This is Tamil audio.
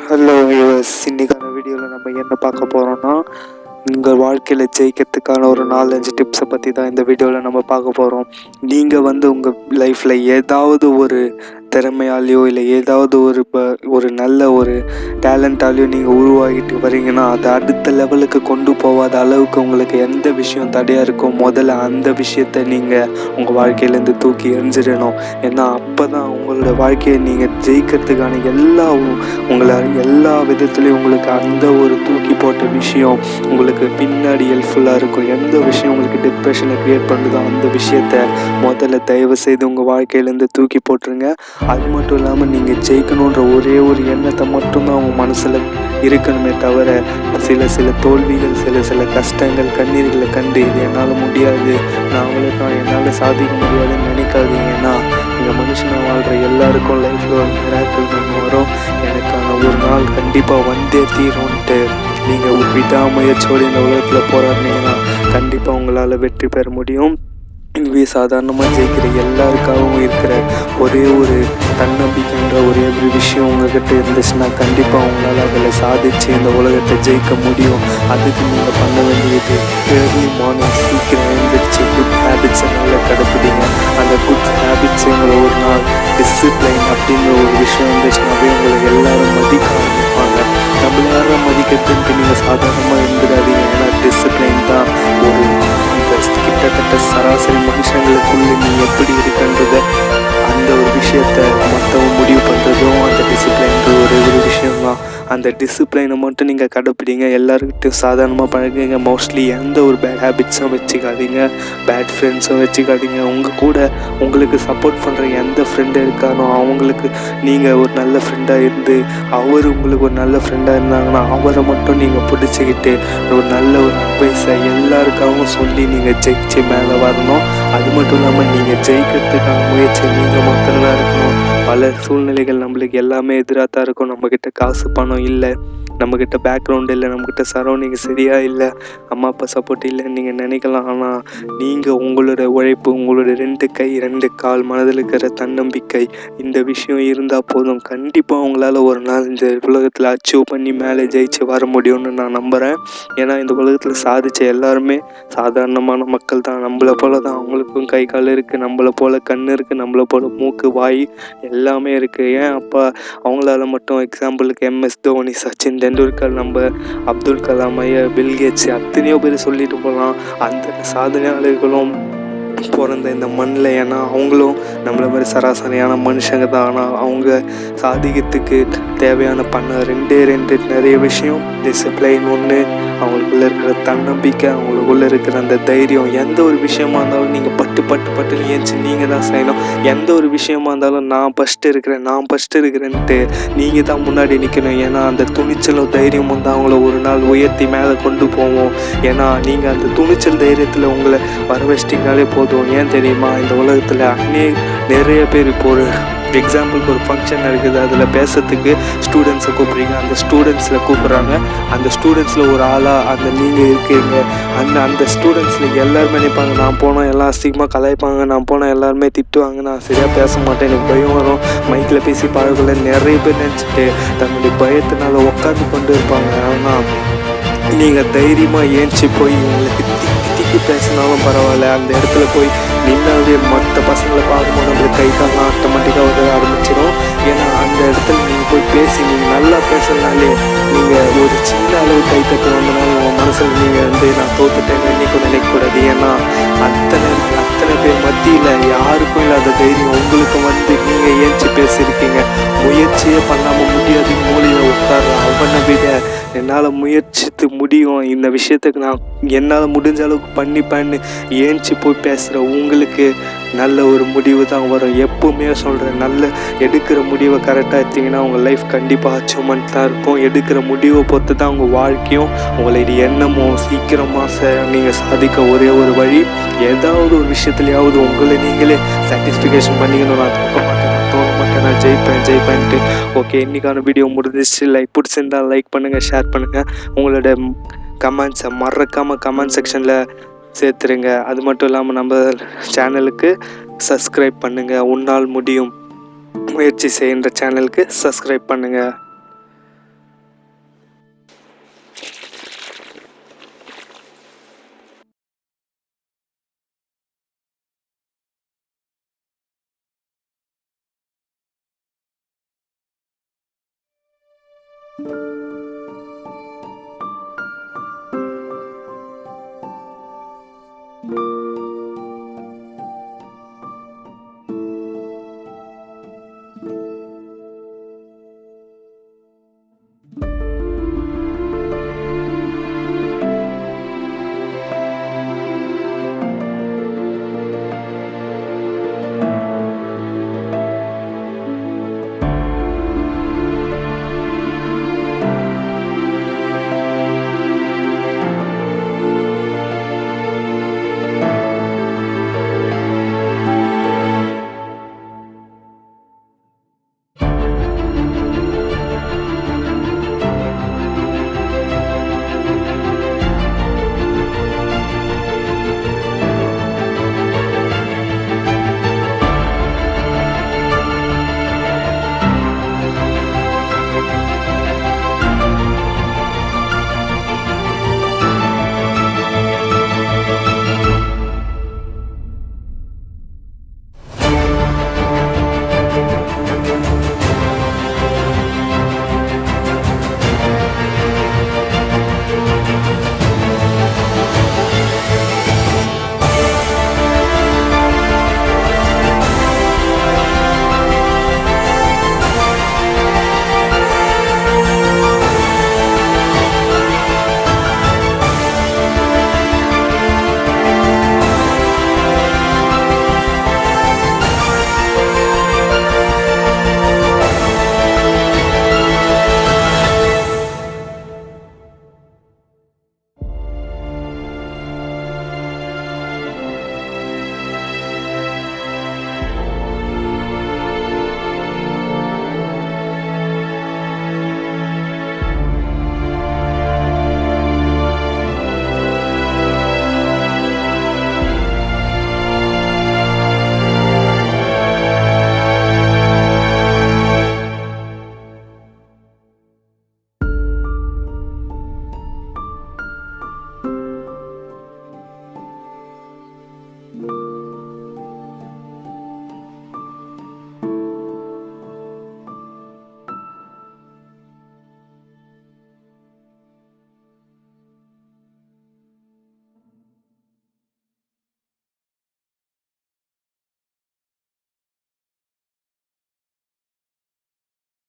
ஹலோ வியூவர்ஸ், இன்னைக்கான வீடியோவில் நம்ம என்ன பார்க்க போகிறோம்னா, உங்கள் வாழ்க்கையில் ஜெயிக்கிறதுக்கான ஒரு 4-5 டிப்ஸை பற்றி தான் இந்த வீடியோவில் நம்ம பார்க்க போகிறோம். நீங்கள் உங்கள் லைஃப்பில் ஏதாவது ஒரு திறமையாலேயோ இல்லை ஏதாவது ஒரு நல்ல ஒரு டேலண்ட்டாலேயோ நீங்கள் உருவாகிட்டு வரீங்கன்னா, அதை அடுத்த லெவலுக்கு கொண்டு போகாத அளவுக்கு உங்களுக்கு எந்த விஷயம் தடையாக இருக்கோ முதல்ல அந்த விஷயத்தை நீங்கள் உங்கள் வாழ்க்கையிலேருந்து தூக்கி எறிஞ்சிடணும். ஏன்னா அப்போ தான் உங்களோட வாழ்க்கையை நீங்கள் ஜெயிக்கிறதுக்கான எல்லா விதத்துலேயும் உங்களுக்கு அந்த ஒரு தூக்கி போட்ட விஷயம் உங்களுக்கு பின்னாடி ஹெல்ப்ஃபுல்லாக இருக்கும். எந்த விஷயம் உங்களுக்கு டிப்ரெஷனை க்ரியேட் பண்ணுதோ அந்த விஷயத்தை முதல்ல தயவு செய்து உங்கள் வாழ்க்கையிலேருந்து தூக்கி போட்டுருங்க. அது மட்டும் இல்லாமல் நீங்கள் ஜெயிக்கணுன்ற ஒரே ஒரு எண்ணத்தை மட்டும்தான் உங்கள் மனசில் இருக்கணுமே தவிர சில தோல்விகள், சில கஷ்டங்கள், கண்ணீர்களை கண்டு இது என்னால் முடியாது, நான் அவளுக்கு என்னால் சாதிக்க முடியாதுன்னு நினைக்காதீங்க. ஏன்னா இந்த மனுஷனை வாழ்கிற எல்லாருக்கும் லைஃப்பில் ஒரு மிராக்கிள் வரும். எனக்கான ஒரு நாள் கண்டிப்பாக வந்தே தீரும்ன்ட்டு நீங்கள் விடாமுயற்சியோடு இந்த உலகத்தில் போராடினீங்கன்னா கண்டிப்பாக உங்களால் வெற்றி பெற முடியும். இதுவே சாதாரணமாக ஜெயிக்கிற எல்லாருக்காகவும் இருக்கிற ஒரே ஒரு தன்னம்பிக்கைன்ற ஒரே ஒரு விஷயம் உங்கள்கிட்ட இருந்துச்சுன்னா கண்டிப்பாக உங்களால் அதில் சாதித்து இந்த உலகத்தை ஜெயிக்க முடியும். அதுக்கு நீங்கள் பண்ண வேண்டியது ஏர்லி மார்னிங் சீக்கிரம் எழுந்திரிச்சு குட் ஹேபிட்ஸை நல்லா கடைப்பிடிங்க. அந்த குட் ஹேபிட்ஸ் உங்களை ஒரு நாள் டிசிப்ளைன் அப்படின்ற ஒரு விஷயம் இருந்துச்சுனாவே உங்களை எல்லாரும் மதிக்க ஆரம்பிப்பாங்க. நம்மள யாரும் மதிக்கிறதுக்கு நீங்கள் சாதாரணமாக இருந்துடாதீங்க. ஏன்னா டிசிப்ளைன் தான் ஒரு கிட்டத்தட்ட சராசரி மனுஷங்களுக்குள்ளே நீ எப்படி இருக்குன்றத அந்த ஒரு விஷயத்தை மற்றவங்க முடிவு பண்ணுறதும் அந்த டிசிப்ளைன்ற ஒரு விஷயம்தான். அந்த டிசிப்ளைனை மட்டும் நீங்கள் கடைப்பிடிங்க. எல்லாருக்கிட்டையும் சாதாரணமாக பழகுங்க. மோஸ்ட்லி எந்த ஒரு பேட் ஹேபிட்ஸும் வச்சுக்காதீங்க, பேட் ஃப்ரெண்ட்ஸும் வச்சுக்காதீங்க. உங்கள் கூட உங்களுக்கு சப்போர்ட் பண்ணுற எந்த ஃப்ரெண்டு இருக்கானோ அவங்களுக்கு நீங்கள் ஒரு நல்ல ஃப்ரெண்டாக இருந்து அவர் உங்களுக்கு ஒரு நல்ல ஃப்ரெண்டாக இருந்தாங்கன்னா அவரை மட்டும் நீங்கள் பிடிச்சிக்கிட்டு ஒரு நல்ல ஒரு அட்வைஸை எல்லாருக்காகவும் சொல்லி நீங்கள் ஜெயிச்சு மேலே வரணும். அது மட்டும் இல்லாமல் நீங்கள் ஜெயிக்கிறதுக்கான முயற்சி நீங்கள் மட்டும்தான் இருக்கணும். பல சூழ்நிலைகள் நம்மளுக்கு எல்லாமே எதிராக தான் இருக்கும். நம்மக்கிட்ட காசு பணம் இல்லை, நம்மக்கிட்ட பேக்ரவுண்ட் இல்லை, நம்மக்கிட்ட சரௌண்டிங் சரியாக இல்லை, அம்மா அப்பா சப்போர்ட் இல்லைன்னு நீங்கள் நினைக்கலாம். ஆனால் நீங்கள் உங்களோட உழைப்பு, உங்களோட 2 கை 2 கால், மனதில் இருக்கிற தன்னம்பிக்கை, இந்த விஷயம் இருந்தால் போதும். கண்டிப்பாக உங்களால் ஒரு நாள் இந்த உலகத்தில் அச்சீவ் பண்ணி மேலே ஜெயிச்சு வர முடியும்னு நான் நம்புகிறேன். ஏன்னா இந்த உலகத்தில் சாதித்த எல்லாருமே சாதாரணமான மக்கள் தான். நம்மளை போல தான் அவங்களுக்கும் கை கால் இருக்குது, நம்மளை போல் கண் இருக்குது, நம்மளை போல் மூக்கு வாய் எல்லாமே இருக்குது. ஏன் அப்போ அவங்களால மட்டும் எக்ஸாம்பிளுக்கு MS தோனி, சச்சின் டெண்டுல்கர், நம்ம அப்துல் கலாம், பில்கேட்ஸ் அத்தனையோ பேர் சொல்லிட்டு போகலாம். அந்த சாதனையாளர்களும் பிறந்த இந்த மண்ணில், ஏன்னா அவங்களும் நம்மளை மாதிரி சராசரியான மனுஷங்க தான். ஆனால் அவங்க சாதிக்கிறதுக்கு தேவையான பண்ண 2 நிறைய விஷயம். டிசிப்ளைன் ஒன்று, அவங்களுக்குள்ளே இருக்கிற தன்னம்பிக்கை, அவங்களுக்குள்ளே இருக்கிற அந்த தைரியம். எந்த ஒரு விஷயமா இருந்தாலும் நீங்கள் பட்டுன்னு ஏஞ்சி நீங்கள் தான் செய்யணும். எந்த ஒரு விஷயமா இருந்தாலும் நான் ஃபஸ்ட்டு இருக்கிறேன்ட்டு நீங்கள் தான் முன்னாடி நிற்கணும். ஏன்னா அந்த துணிச்சலும் தைரியமும் தான் அவங்கள ஒரு நாள் உயர்த்தி மேலே கொண்டு போவோம். ஏன்னா நீங்கள் அந்த துணிச்சல் தைரியத்தில் உங்களை வர வச்சிட்டிங்கனாலே போதும். ஏன் தெரியுமா, இந்த உலகத்தில் நிறைய பேர் இப்போ ஒரு எக்ஸாம்பிளுக்கு ஒரு ஃபங்க்ஷன் நடக்குது, அதில் பேசுறதுக்கு ஸ்டூடெண்ட்ஸை கூப்பிட்றீங்க, அந்த ஸ்டூடெண்ட்ஸில் கூப்பிட்றாங்க, அந்த ஸ்டூடெண்ட்ஸில் ஒரு ஆளாக அந்த நீங்கள் இருக்கீங்க. அந்த ஸ்டூடெண்ட்ஸில் எல்லாருமே நினைப்பாங்க நான் போனால் எல்லாம் அசிங்கமாக கலாய்ப்பாங்க, நான் போனால் எல்லாருமே திட்டுவாங்க, நான் சரியாக பேச மாட்டேன், எனக்கு பயம் வரும், மைக்கில் பேசி பழகல நிறைய பேர் நினச்சிட்டு தன்னுடைய பயத்தினால உட்காந்து கொண்டு இருப்பாங்க. ஆனால் நீங்கள் தைரியமாக ஏஞ்சி போய் உங்களுக்கு திக்கி பேசினாலும் பரவாயில்ல, அந்த இடத்துல போய் நின்னாவே மற்ற பசங்களை பார்க்கும்போது நம்மளுக்கு கை கால்லாம் ஆட்டோமேட்டிக்காக உதவ ஆரம்பிச்சிடும். ஏன்னா அந்த இடத்துல நீங்கள் போய் பேசி நீங்கள் நல்லா பேசுறதுனாலே நீங்கள் ஒரு சின்ன அளவு கை தட்டு வந்தனால உங்கள் மனசில் நீங்கள் நான் தோத்துட்டேன்னு இன்றைக்கும் நினைக்கக்கூடாது. ஏன்னா அத்தனை பேர் மத்தியில் யாருக்கும் இல்லாத தைரியம் உங்களுக்கு நீங்கள் ஏஞ்சி பேசியிருக்கீங்க. முயற்சியே பண்ணாமல் முடியாது மூலையில் உட்கார்ற அவனை விட என்னால் முயற்சித்து முடியும், இந்த விஷயத்துக்கு நான் என்னால் முடிஞ்ச அளவுக்கு பண்ணி ஏஞ்சி போய் பேசுகிற உங்களுக்கு நல்ல ஒரு முடிவு தான் வரும். எப்பவுமே சொல்கிறேன், நல்ல எடுக்கிற முடிவை கரெக்டாக எடுத்திங்கன்னா உங்கள் லைஃப் கண்டிப்பாக அச்சீவ்மெண்ட் தான் இருக்கும். எடுக்கிற முடிவை பொறுத்து தான் உங்கள் வாழ்க்கையும் உங்களுடைய எண்ணமும் சீக்கிரமாக நீங்கள் சாதிக்க ஒரே ஒரு வழி. ஏதாவது ஒரு விஷயத்துலையாவது உங்களை நீங்களே சாட்டிஸ்ஃபிகேஷன் பண்ணிக்கணும். நான் தோண மாட்டேன், நான் ஜெயிப்பேன்ட்டு. ஓகே, இன்றைக்கான வீடியோ முடிஞ்சிச்சு. பிடிச்சிருந்தால் லைக் பண்ணுங்கள், ஷேர் பண்ணுங்கள். உங்களோட கமெண்ட்ஸை மறக்காமல் கமெண்ட் செக்ஷனில் சேர்த்துருங்க. அது மட்டும் இல்லாமல் நம்ம சேனலுக்கு சப்ஸ்கிரைப் பண்ணுங்கள். உன்னால் முடியும் முயற்சி செய்கின்ற சேனலுக்கு சப்ஸ்கிரைப் பண்ணுங்கள்.